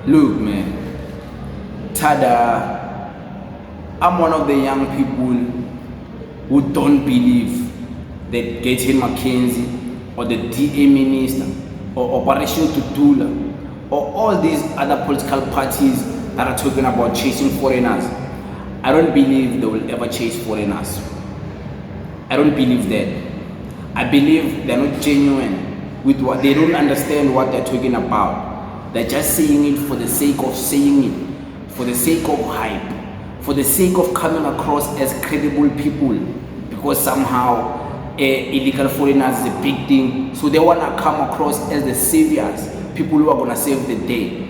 Look, man, Tada, I'm one of the young people who don't believe that Gaten McKenzie or the DA minister or Operation Tutula or all these other political parties that are talking about chasing foreigners, I don't believe they will ever chase foreigners. I don't believe that. I believe they're not genuine with what they don't understand what they're talking about. They're just saying it for the sake of saying it, for the sake of hype, for the sake of coming across as credible people, because somehow illegal foreigners is a big thing. So they want to come across as the saviors, people who are going to save the day.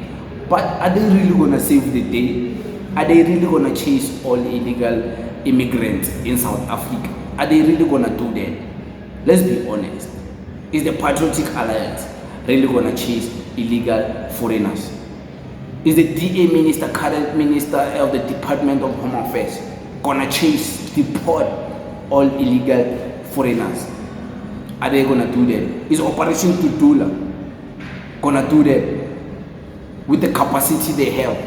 But are they really going to save the day? Are they really going to chase all illegal immigrants in South Africa? Are they really going to do that? Let's be honest. Is the Patriotic Alliance really going to chase illegal foreigners? Is the DA minister, current minister of the Department of Home Affairs, going to chase, deport all illegal foreigners? Are they going to do that? Is Operation Tutula going to do that with the capacity they have?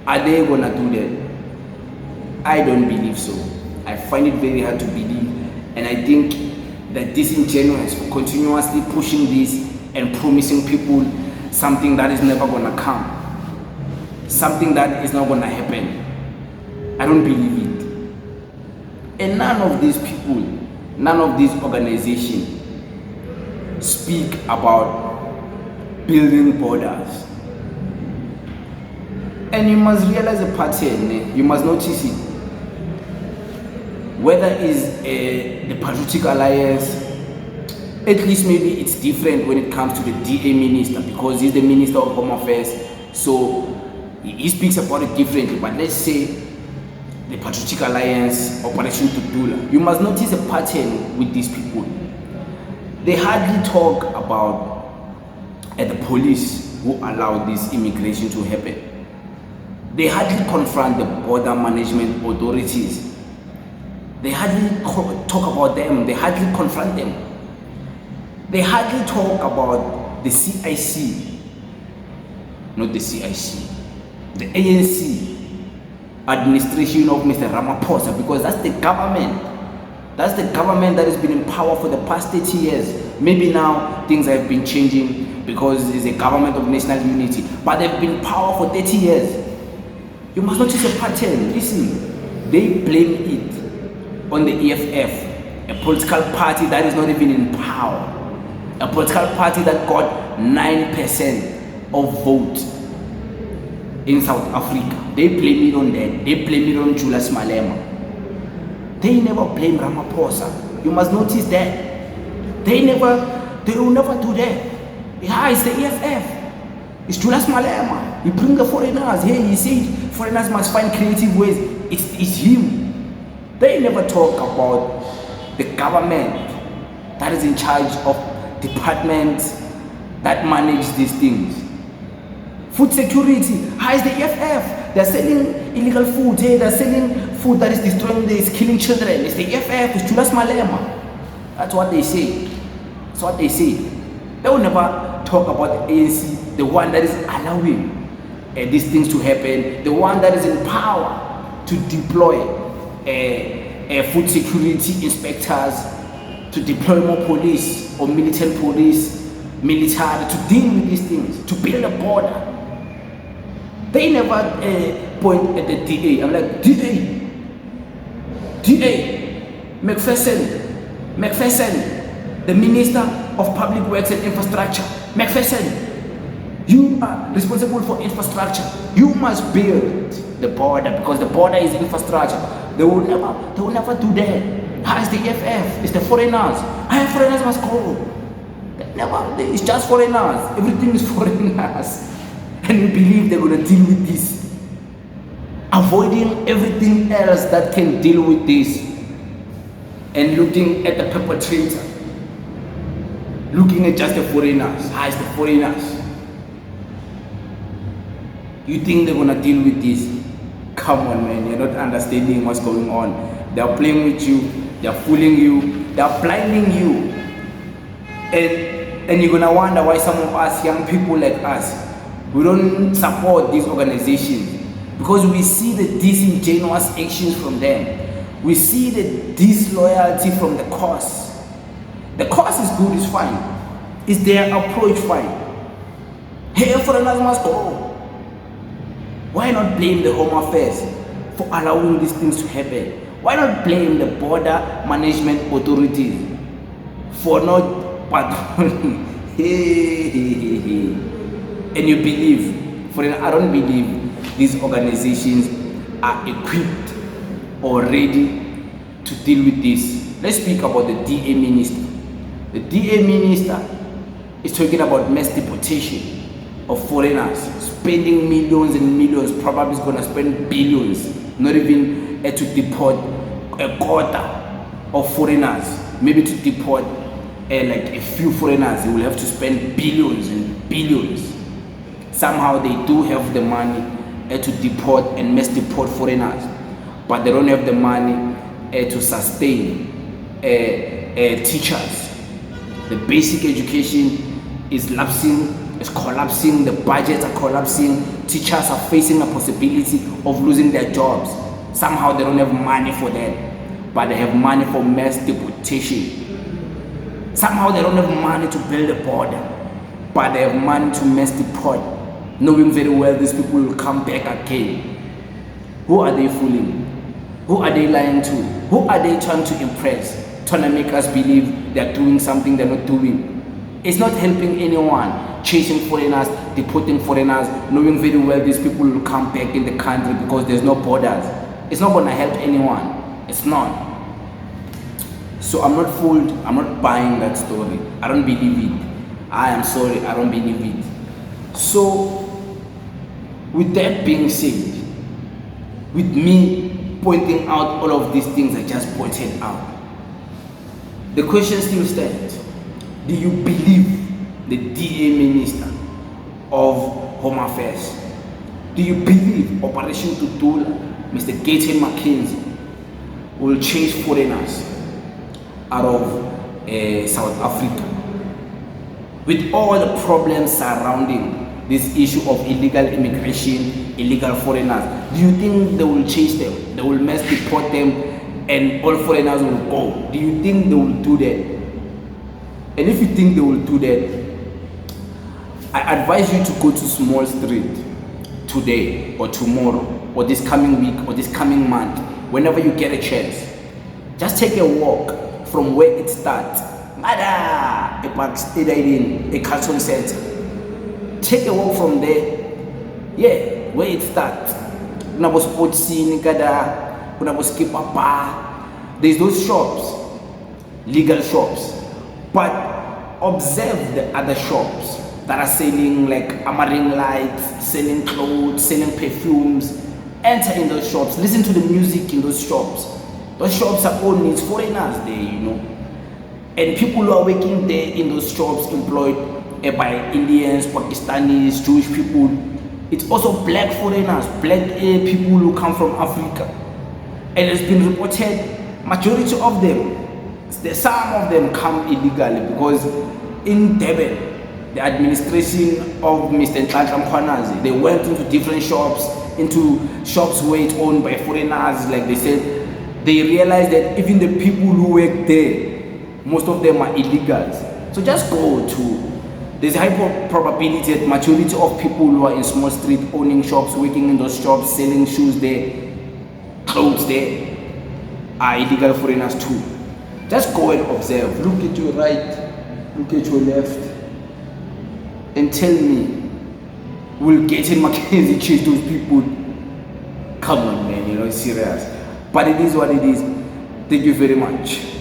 Are they going to do that? I don't believe so. I find it very hard to believe, and I think that disingenuous for continuously pushing this and promising people something that is never going to come, something that is not going to happen. I don't believe it. And none of these people, none of these organizations speak about building borders. And you must realize a pattern, you must notice it. Whether it's the Patriotic Alliance, at least maybe it's different when it comes to the DA minister, because he's the Minister of Home Affairs, so he speaks about it differently. But let's say the Patriotic Alliance, Operation Tutula, you must notice a pattern with these people. They hardly talk about the police who allowed this immigration to happen. They hardly confront the border management authorities. They hardly talk about them. They hardly confront them. They hardly talk about the CIC, not the CIC, the ANC administration of Mr. Ramaphosa, because that's the government. That's the government that has been in power for the past 30 years. Maybe now things have been changing because it's a government of national unity, but they've been in power for 30 years. You must notice a pattern. Listen, they blame it on the EFF, a political party that is not even in power, a political party that got 9% of vote in South Africa. They blame it on that. They blame it on Julius Malema. They never blame Ramaphosa. You must notice that. They will never do that. Yeah, it's the EFF. It's Julius Malema. You bring the foreigners here. He said foreigners must find creative ways. It's him. They never talk about the government that is in charge of departments that manage these things. Food security, how is the EFF? They're selling illegal food here. They're selling food that is destroying, is killing children. It's the EFF, it's Julius Malema. That's what they say. That's what they say. They will never talk about the ANC, the one that is allowing these things to happen, the one that is in power to deploy food security inspectors, to deploy more police or military police, military, to deal with these things, to build a border. They never point at the DA. I'm like, DA, McPherson, the Minister of Public Works and Infrastructure. McPherson, you are responsible for infrastructure. You must build the border, because the border is infrastructure. They will never do that. How is the EFF? It's the foreigners. Foreigners must go. It's just foreigners. Everything is foreigners. And we believe they're going to deal with this, avoiding everything else that can deal with this, and looking at the perpetrator, looking at just the foreigners. How is the foreigners? You think they're going to deal with this? Come on, man, you're not understanding what's going on. They're playing with you, they're fooling you, they're blinding you. And you're going to wonder why some of us young people like us, We don't support these organizations because we see the disingenuous actions from them. We see the disloyalty from the cause. The cause is good, it's fine. Is their approach fine? Hey, foreigners must go. Why not blame the Home Affairs for allowing these things to happen? Why not blame the border management authorities for not patrolling? And you believe, I don't believe these organizations are equipped or ready to deal with this. Let's speak about the DA minister. The DA minister is talking about mass deportation of foreigners, spending millions and millions, probably is going to spend billions, not even to deport a quarter of foreigners, maybe to deport like a few foreigners. They will have to spend billions and billions. Somehow they do have the money to deport and mass deport foreigners, but they don't have the money to sustain teachers. The basic education is lapsing, is collapsing, the budgets are collapsing, teachers are facing a possibility of losing their jobs. Somehow they don't have money for that, but they have money for mass deportation. Somehow they don't have money to build a border, but they have money to mass deport, knowing very well these people will come back again. Who are they fooling? Who are they lying to? Who are they trying to impress? Trying to make us believe they're doing something they're not doing. It's not helping anyone. Chasing foreigners, deporting foreigners, knowing very well these people will come back in the country because there's no borders. It's not going to help anyone. It's not. So I'm not fooled. I'm not buying that story. I don't believe it. I am sorry, I don't believe it. So, with that being said, with me pointing out all of these things I just pointed out, the question still stands. Do you believe the DA Minister of Home Affairs? Do you believe Operation Tutula, Mr. Gayton McKenzie, will chase foreigners out of South Africa? With all the problems surrounding this issue of illegal immigration, illegal foreigners, do you think they will chase them? They will mass deport them and all foreigners will go? Do you think they will do that? And if you think they will do that, I advise you to go to Small Street today or tomorrow or this coming week or this coming month, whenever you get a chance. Just take a walk from where it starts. A Park Stadium, a Carlton Center. Take a walk from there. Yeah, where it starts. Kuna bo sports scene kada, kuna bo skipper bar. There's those shops, legal shops. But observe the other shops that are selling like Amaring lights, selling clothes, selling perfumes. Enter in those shops, listen to the music in those shops. Those shops are all needs foreigners there, you know. And people who are working there in those shops employed by Indians, Pakistanis, Jewish people. It's also black foreigners, black people who come from Africa. And it's been reported, majority of them, some of them come illegally because in Durban, the administration of Mr. Nhlanhla Mkhwanazi, they went into different shops, where it's owned by foreigners, like they said. They realized that even the people who work there, most of them are illegals. So just go to, there's a high probability that majority of people who are in Small Street owning shops, working in those shops, selling shoes there, clothes there, are illegal foreigners too. Just go and observe. Look at your right, look at your left, and tell me, will Gayton McKenzie chase those people? Come on, man, it's serious. But it is what it is. Thank you very much.